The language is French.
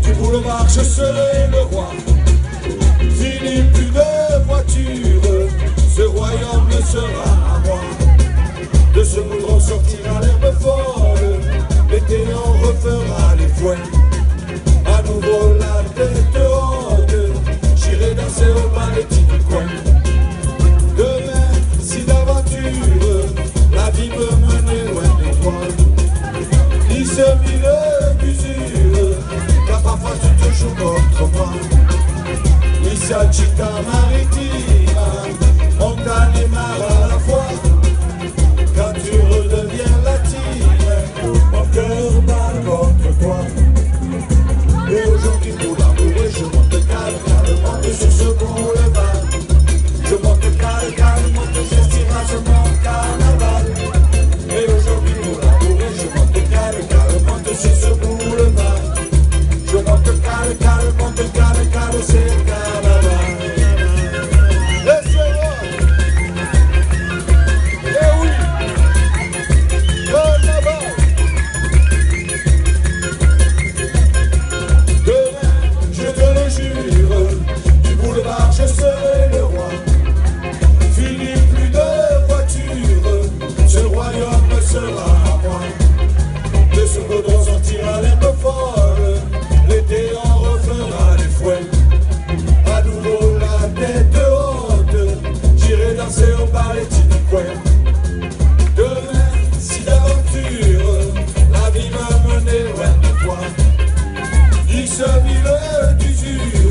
du boulevard, je serai le roi. Fini, plus de voitures, ce royaume ne sera à moi. De ce goudron sortira l'herbe folle, l'été en refera les fouets. À nouveau la tête haute, j'irai danser au palettis du coin. Demain, si d'aventure, la vie me menait loin de toi. Ni ce mille d'usure, car parfois tu te joues contre moi. Ni sa città maritima, montagne et mar à la fois. Quand tu redeviens latine, mon cœur bat contre toi. Et aujourd'hui pour l'amourer, je monte calme, monte sur ce boulevard. Je monte calme, monte j'estira sur mon carnaval. Et aujourd'hui pour l'amourer, je monte calme, monte sur ce boulevard. Je monte calme, monte calme, c'est le carnaval. Laissez-moi. Eh oui, carnaval. Je te le jure, du boulevard je serai le roi. Fini, plus de voitures, ce royaume sera à moi. De ce goudron sortira l'herbe folle, l'été en refera les fouets. À nouveau la tête haute, j'irai danser au palettis du coin. Demain, si d'aventure, la vie me menait loin de toi. Il se mille d'usure,